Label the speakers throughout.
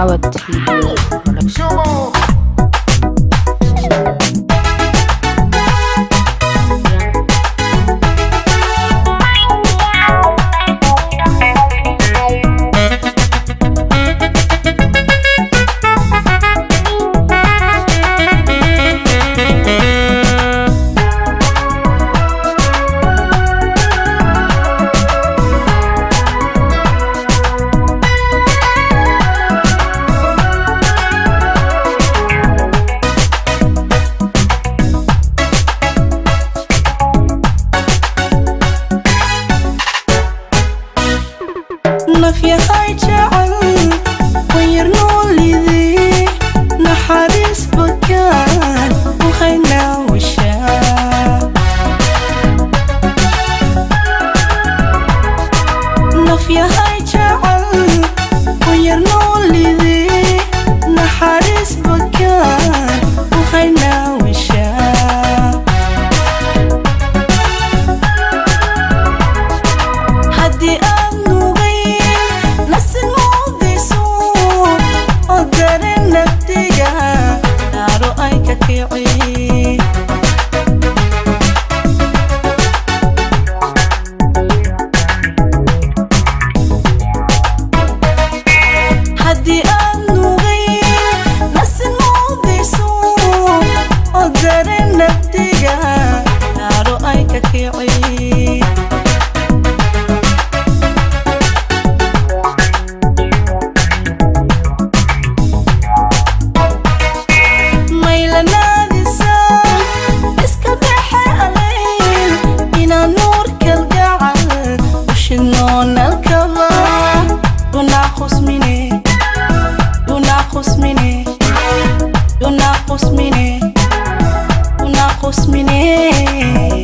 Speaker 1: Cawad TV Production.
Speaker 2: nafyahay jecel wayarnoolidii naxariis bakaan waxaynaawashaa nafyahay jecel wayarnoolidii naxariis bakaan waxaynaawashaa haddii haddii aad nugayn nasin moodayso oo dareen naftiga naaro ay ka kiciy maylanaadisa iska dexe alayl inaa nuur kalgacal ushidnoonalkaba يناقص مني يناقص مني يناقص مني يناقص مني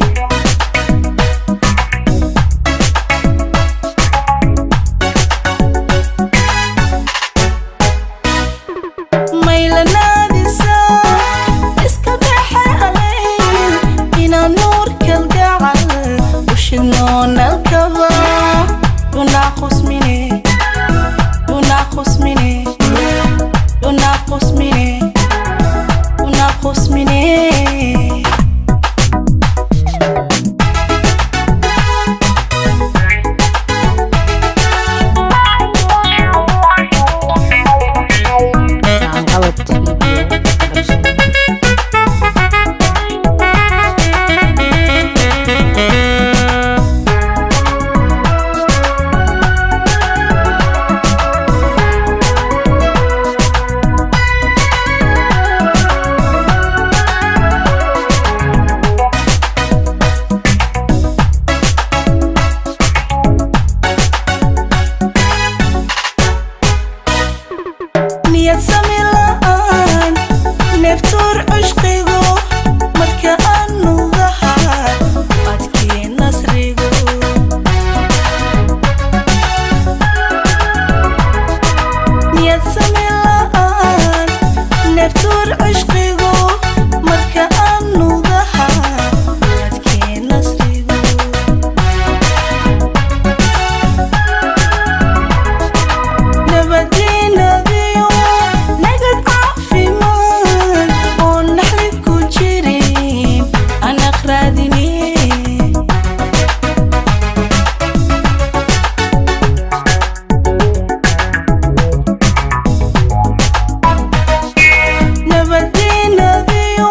Speaker 2: maylanaadisa iska dexe alayl inaa nuur kalgacal ushidnoonalkaba يناقص مني يناقص مني يناقص مني يناقص مني
Speaker 1: Cawad TV Production.
Speaker 2: niyad sami la'aan neeftuur cushqigu marka aan nudaha adkii nasrigu niyad sami la'aan neeftuur cushqigu marka aan nudaha adkii nasrigu nabadiinadiyo nagad caafimaad oo naxlid ku jirin anaq raadini nabadiinadiyo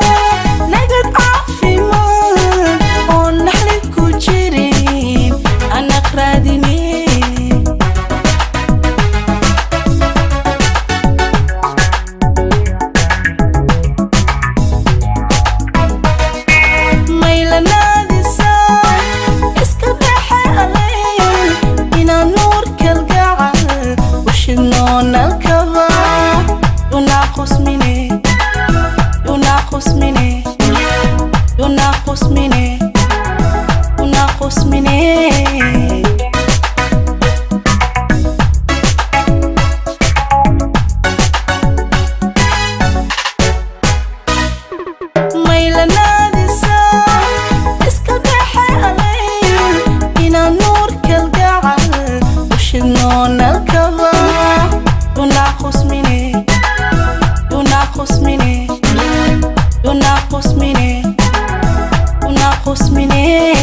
Speaker 2: nagad caafimaad oo naxlid ku jirin anaq raadini maylanaadisa iska dexe alayl inaa nuur kalgacal ushidnoonalkaba يناقص مني يناقص مني يناقص مني يناقص مني maylanaadisa iska dexe alayl inaa nuur kalgacal ushidnoonalkaba يناقص خصمني دون خصمني دون خصمني دون خصمني